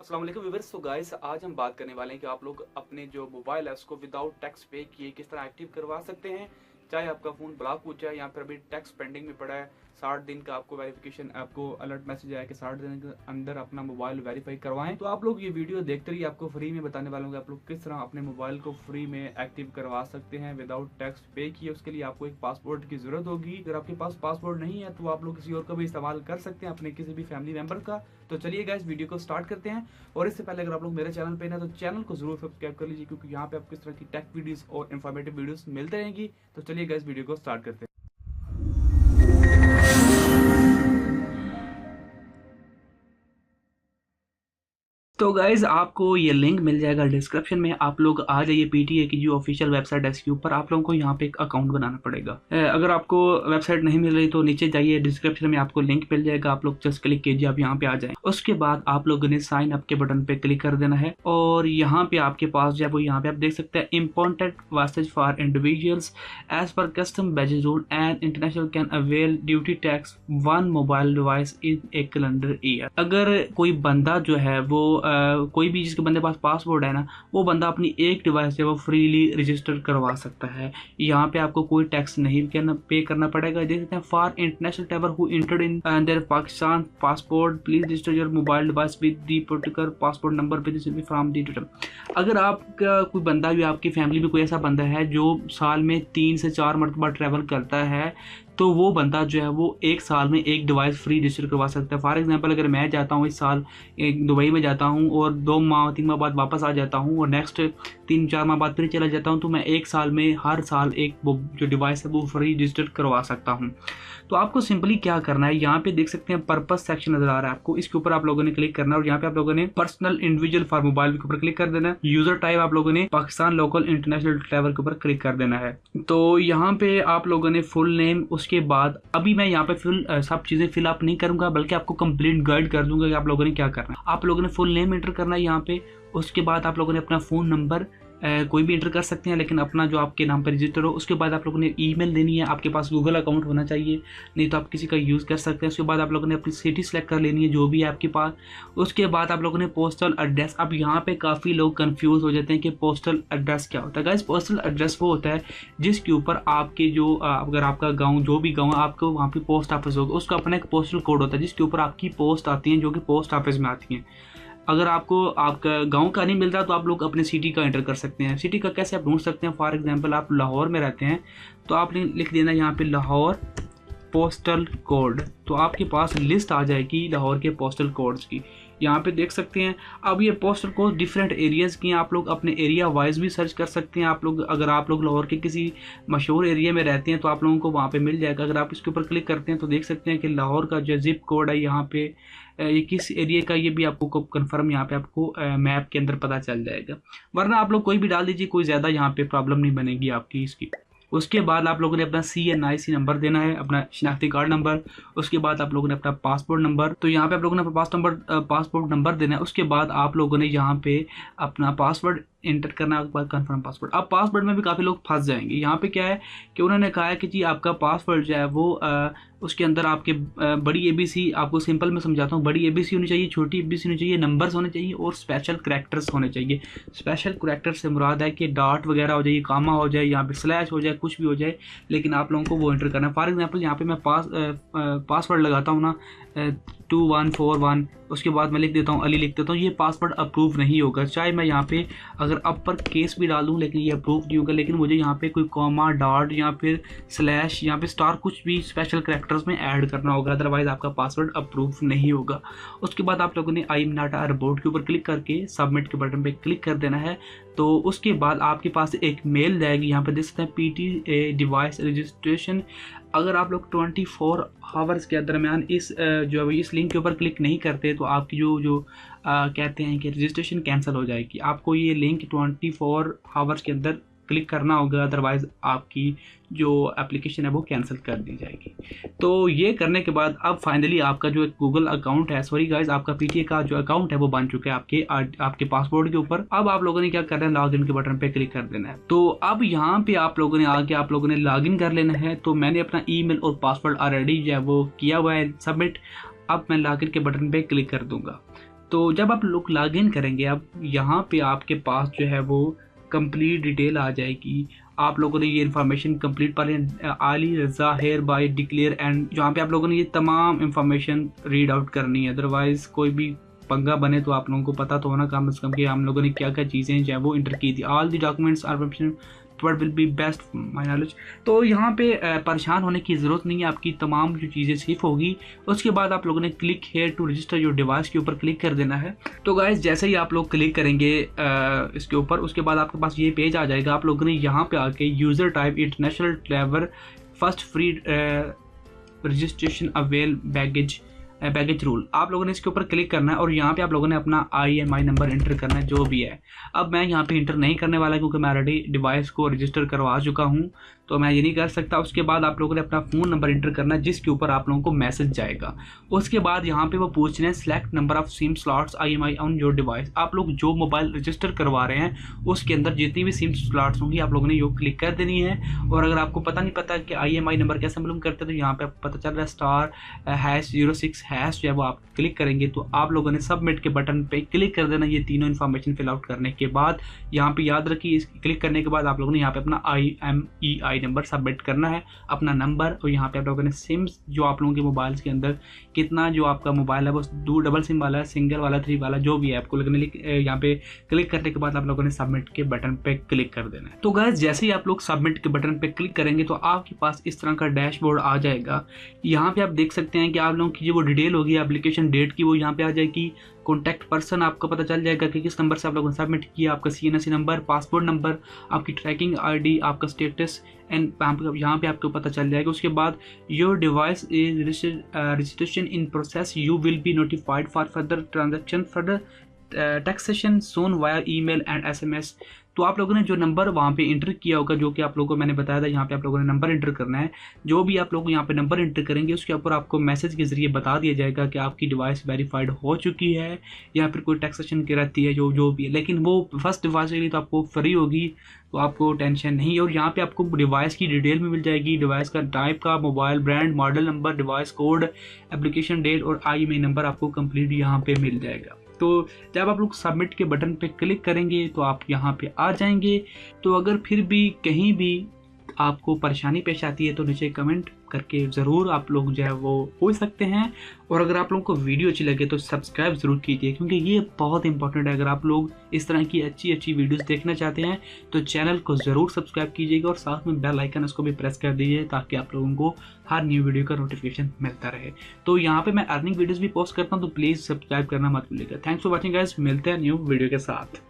अस्सलाम वालेकुम व्यूअर्स। तो गाइस आज हम बात करने वाले हैं कि आप लोग अपने जो मोबाइल है उसको विदाउट टैक्स पे किए किस तरह एक्टिव करवा सकते हैं। चाहे आपका फ़ोन ब्लॉक हो जाए या फिर अभी टैक्स पेंडिंग में पड़ा है, 60 दिन का आपको वेरिफिकेशन आपको अलर्ट मैसेज आया कि 60 दिन के अंदर अपना मोबाइल वेरीफाई करवाएं। तो आप लोग ये वीडियो देखते रहिए, आपको फ्री में बताने वाला हूँ आप लोग किस तरह अपने मोबाइल को फ्री में एक्टिव करवा सकते हैं विदाउट टैक्स पे किए। उसके लिए आपको एक पासपोर्ट की जरूरत होगी। अगर आपके पास पासपोर्ट नहीं है तो आप लोग किसी और का भी इस्तेमाल कर सकते हैं, अपने किसी भी फैमिली मेंबर का। तो चलिए गाइस वीडियो को स्टार्ट करते हैं। और इससे पहले अगर आप लोग मेरे चैनल पे ना तो चैनल को जरूर सब्सक्राइब कर लीजिए, क्योंकि यहाँ पे आपको इस तरह की टेक वीडियोस और इन्फॉर्मेटिव वीडियोस मिलते रहेंगी। तो चलिए गाइस वीडियो को स्टार्ट करते हैं। तो गाइज आपको ये लिंक मिल जाएगा डिस्क्रिप्शन में। आप लोग आ जाइए पीटीए की जो ऑफिशियल वेबसाइट है इसके ऊपर। आप लोगों को यहाँ पे एक अकाउंट बनाना पड़ेगा। अगर आपको वेबसाइट नहीं मिल रही तो नीचे जाइए, डिस्क्रिप्शन में आपको लिंक मिल जाएगा। आप लोग जस्ट क्लिक कीजिए, आप यहाँ पे आ जाए। उसके बाद आप लोगों ने साइन अप के बटन पे क्लिक कर देना है और यहाँ पे आपके पास जो है वो यहाँ पे आप देख सकते हैं important message for individuals as per custom baggage rule and international can avail duty tax 1 mobile device in a calendar year. अगर कोई बंदा जो है वो कोई भी जिसके बंदे पास पासपोर्ट है ना, वो बंदा अपनी एक डिवाइस से वो फ्रीली रजिस्टर करवा सकता है। यहाँ पे आपको कोई टैक्स नहीं पे करना पड़ेगा। देख सकते हैं for international traveller who entered in their Pakistan passport please register your mobile device with the particular passport number with from the detail. अगर आपका कोई बंदा भी, आपकी फैमिली में कोई ऐसा बंदा है जो साल में 3 से 4 मरतबा ट्रैवल करता है, तो वो बंदा जो है वो एक साल में एक डिवाइस फ्री रजिस्टर करवा सकता है। फॉर एग्जांपल अगर मैं जाता हूँ इस साल एक दुबई में जाता हूँ और 2 माह 3 माह बाद वापस आ जाता हूँ और नेक्स्ट 3-4 माह बाद फिर चला जाता हूँ, तो मैं एक साल में हर साल एक वो जो डिवाइस है वो फ्री रजिस्टर करवा सकता हूँ। तो आपको सिंपली क्या करना है, यहाँ पे देख सकते हैं पर्पस सेक्शन नजर आ रहा है आपको, इसके ऊपर आप लोगों ने क्लिक करना है और यहाँ पे आप लोगों ने पर्सनल इंडिविजुअल फॉर मोबाइल के ऊपर क्लिक कर देना है। यूजर टाइप आप लोगों ने पाकिस्तान लोकल इंटरनेशनल ट्रैवल के ऊपर क्लिक कर देना है। तो यहाँ पे आप लोगों ने फुल नेम, उसके बाद अभी मैं यहाँ पे सब चीजें फिलअप नहीं करूंगा, बल्कि आपको कंप्लीट गाइड कर दूंगा कि आप लोगों ने क्या करना है। आप लोगों ने फुल नेम एंटर करना है यहाँ पे। उसके बाद आप लोगों ने अपना फोन नंबर कोई भी एंटर कर सकते हैं, लेकिन अपना जो आपके नाम पर रजिस्टर हो। उसके बाद आप लोगों ने ईमेल देनी है, आपके पास गूगल अकाउंट होना चाहिए, नहीं तो आप किसी का यूज़ कर सकते हैं। उसके बाद आप लोगों ने अपनी सिटी सेलेक्ट कर लेनी है जो भी है आपके पास। उसके बाद आप लोगों ने पोस्टल एड्रेस। अब यहाँ पे काफ़ी लोग कंफ्यूज हो जाते हैं कि पोस्टल एड्रेस क्या होता है। गाइस पोस्टल एड्रेस वो होता है जिसके ऊपर आपके जो अगर आपका गाँव जो भी गाँव आपको वहाँ पे पोस्ट ऑफिस होगा, उसका अपना एक पोस्टल कोड होता है जिसके ऊपर आपकी पोस्ट आती है, जो कि पोस्ट ऑफिस में आती हैं। अगर आपको आपका गांव का नहीं मिल रहा तो आप लोग अपने सिटी का एंटर कर सकते हैं। सिटी का कैसे आप ढूंढ सकते हैं, फॉर एग्जांपल आप लाहौर में रहते हैं तो आपने लिख देना यहाँ पे लाहौर पोस्टल कोड, तो आपके पास लिस्ट आ जाएगी लाहौर के पोस्टल कोड्स की। यहाँ पे देख सकते हैं। अब ये पोस्टल कोड डिफरेंट एरियाज़ की हैं, आप लोग अपने एरिया वाइज भी सर्च कर सकते हैं। आप लोग अगर आप लोग लाहौर के किसी मशहूर एरिया में रहते हैं तो आप लोगों को वहाँ पे मिल जाएगा। अगर आप इसके ऊपर क्लिक करते हैं तो देख सकते हैं कि लाहौर का जो जिप कोड है यहाँ पे ये किस एरिया का, ये भी आपको कंफर्म यहाँ पे आपको मैप के अंदर पता चल जाएगा। वरना आप लोग कोई भी डाल दीजिए, कोई ज़्यादा यहाँ पे प्रॉब्लम नहीं बनेगी आपकी इसकी। उसके बाद आप लोगों ने अपना CNIC नंबर देना है, अपना शनाख्ती कार्ड नंबर। उसके बाद आप लोगों ने अपना पासपोर्ट नंबर, तो यहाँ पे आप लोगों ने अपना पासपोर्ट नंबर देना है। उसके बाद आप लोगों ने यहाँ पे अपना पासवर्ड इंटर करना है, बाद कन्फर्म पासवर्ड। अब पासवर्ड में भी काफ़ी लोग फंस जाएंगे। यहाँ पे क्या है कि उन्होंने कहा है कि जी आपका पासवर्ड जो है वो उसके अंदर आपके बड़ी ABC, आपको सिंपल में समझाता हूँ, बड़ी ABC होनी चाहिए, छोटी ABC होनी चाहिए, नंबर्स होने चाहिए और स्पेशल करैक्टर्स होने चाहिए। स्पेशल करैक्टर से मुराद है कि डॉट वगैरह हो जाए, कामा हो जाए, यहाँ पे स्लैश हो जाए, कुछ भी हो जाए, लेकिन आप लोगों को वो एंटर करना है। फॉर एग्जांपल यहाँ पे मैं पासवर्ड लगाता हूँ ना 2141, उसके बाद मैं लिख देता हूँ अली, लिख देता हूँ, ये पासवर्ड अप्रूव नहीं होगा। चाहे मैं यहाँ पे अगर अपर केस भी डाल दूँ लेकिन ये अप्रूव नहीं होगा। लेकिन मुझे यहाँ पे कोई कॉमा, डॉट या फिर स्लैश, यहाँ पे स्टार, कुछ भी स्पेशल करैक्टर्स में ऐड करना होगा, अदरवाइज आपका पासवर्ड अप्रूव नहीं होगा। उसके बाद आप लोगों ने I am not a robot के ऊपर क्लिक करके सबमिट के बटन पे क्लिक कर देना है। तो उसके बाद आपके पास एक मेल जाएगी, यहाँ पे देख सकते हैं PT डिवाइस रजिस्ट्रेशन। अगर आप लोग 24 आवर्स के दरमियान इस लिंक के ऊपर क्लिक नहीं करते तो आपकी जो कहते हैं कि रजिस्ट्रेशन कैंसिल हो जाएगी। आपको ये लिंक 24 आवर्स के अंदर क्लिक करना होगा, अदरवाइज आपकी जो एप्लीकेशन है वो कैंसिल कर दी जाएगी। तो ये करने के बाद अब फाइनली आपका जो गूगल अकाउंट है, सॉरी गाइज, आपका PTA का जो अकाउंट है वो बन चुका है आपके पासपोर्ट के ऊपर। अब आप लोगों ने क्या करना है, लॉग इन के बटन पे क्लिक कर देना है। तो अब यहाँ पे आप लोगों ने आके आप लोगों ने लॉग इन कर लेना है। तो मैंने अपना ईमेल और पासवर्ड ऑलरेडी जो है वो किया हुआ है सबमिट। अब मैं लॉग इन के बटन पे क्लिक कर दूंगा। तो जब आप लोग लॉग इन करेंगे, अब यहाँ पे आपके पास जो है वो कंप्लीट डिटेल आ जाएगी। आप लोगों ने ये इन्फॉर्मेशन कंप्लीट पर आली रजा हेयर बाय डिक्लेयर एंड जहाँ पे आप लोगों ने ये तमाम इन्फॉर्मेशन रीड आउट करनी है। अदरवाइज कोई भी पंगा बने तो आप लोगों को पता तो होना कम से कम कि हम लोगों ने क्या क्या चीज़ें जो है वो इंटर की थी। All the documents are but will be best my knowledge. तो यहाँ पे परेशान होने की ज़रूरत नहीं है, आपकी तमाम जो चीज़ें सेफ होगी। उसके बाद आप लोगों ने click here to register your device के ऊपर क्लिक कर देना है। तो गाइस जैसे ही आप लोग क्लिक करेंगे इसके ऊपर, उसके बाद आपके पास ये पेज आ जाएगा। आप लोगों ने यहाँ पे आके user type international traveller first free registration avail baggage rule, आप लोगों ने इसके ऊपर क्लिक करना है और यहाँ पे आप लोगों ने अपना IMEI नंबर इंटर करना है जो भी है। अब मैं यहाँ पे इंटर नहीं करने वाला क्योंकि मैं ऑलरेडी डिवाइस को रजिस्टर करवा चुका हूँ, तो मैं ये नहीं कर सकता। उसके बाद आप लोगों ने अपना फ़ोन नंबर इंटर करना है जिसके ऊपर आप लोगों को मैसेज जाएगा। उसके बाद यहाँ पे वो पूछ रहे हैं select number of SIM slots IMEI on your device. आप लोग जो मोबाइल रजिस्टर करवा रहे हैं उसके अंदर जितनी भी सिम स्लॉट्स होंगी आप लोगों ने यो क्लिक कर देनी है। और अगर आपको पता नहीं पता कि IMEI नंबर कैसे मालूम करते हैं तो यहाँ पे आपको पता चल रहा है *06# जो है वो आप क्लिक करेंगे तो आप लोगों ने सबमिट के बटन पे क्लिक कर देना। ये तीनों इन्फॉर्मेशन फिल आउट करने के बाद यहाँ पे याद रखिए, क्लिक करने के बाद आप लोगों ने यहाँ पे अपना IMEI नंबर सबमिट करना है, अपना नंबर। और यहाँ पे आप लोगों ने सिम जो आप लोगों के मोबाइल के अंदर कितना जो आपका मोबाइल है वो 2 डबल सिम वाला है, सिंगल वाला, 3 वाला, जो भी है आपको लगने यहाँ पे क्लिक करने के बाद आप लोगों ने सबमिट के बटन पे क्लिक कर देना है। तो गाइस जैसे ही आप लोग सबमिट के बटन पे क्लिक करेंगे तो आपके पास इस तरह का डैशबोर्ड आ जाएगा। यहाँ पे आप देख सकते हैं कि आप लोगों की जो वो डिटेल होगी एप्लीकेशन डेट की वो यहाँ पे आ जाएगी। कॉन्टैक्ट पर्सन आपको पता चल जाएगा कि किस नंबर से आप लोगों ने सबमिट किया, आपका CNC नंबर, पासपोर्ट नंबर, आपकी ट्रैकिंग ID, आपका स्टेटस एंड यहाँ पे आपको पता चल जाएगा। उसके बाद your device is registration in process, you will be notified for further transaction further taxation soon via email and SMS। तो आप लोगों ने जो नंबर वहाँ पे इंटर किया होगा, जो कि आप लोगों को मैंने बताया था, यहाँ पे आप लोगों ने नंबर इंटर करना है। जो भी आप लोग यहाँ पे नंबर इंटर करेंगे उसके ऊपर आपको मैसेज के जरिए बता दिया जाएगा कि आपकी डिवाइस वेरीफाइड हो चुकी है या फिर कोई टैक्सेशन की रहती है जो भी है। लेकिन वो फर्स्ट डिवाइस के लिए तो आपको फ्री होगी, तो आपको टेंशन नहीं है। और यहाँ पे आपको डिवाइस की डिटेल भी मिल जाएगी, डिवाइस का टाइप का, mobile brand, model number, device code, application date और IMEI नंबर आपको कंप्लीट यहाँ पे मिल जाएगा। तो जब आप लोग सबमिट के बटन पे क्लिक करेंगे तो आप यहाँ पे आ जाएंगे। तो अगर फिर भी कहीं भी आपको परेशानी पेश आती है तो नीचे कमेंट करके ज़रूर आप लोग जो है वो पूछ सकते हैं। और अगर आप लोगों को वीडियो अच्छी लगे तो सब्सक्राइब ज़रूर कीजिए क्योंकि ये बहुत इंपॉर्टेंट है। अगर आप लोग इस तरह की अच्छी वीडियोस देखना चाहते हैं तो चैनल को ज़रूर सब्सक्राइब कीजिएगा और साथ में बेल आइकन उसको भी प्रेस कर दीजिए ताकि आप लोगों को हर न्यू वीडियो का नोटिफिकेशन मिलता रहे। तो यहाँ पर मैं अर्निंग वीडियोज़ भी पोस्ट करता हूँ, तो प्लीज़ सब्सक्राइब करना मत भूलिएगा। थैंक्स फॉर वॉचिंग गाइस, मिलते हैं न्यू वीडियो के साथ।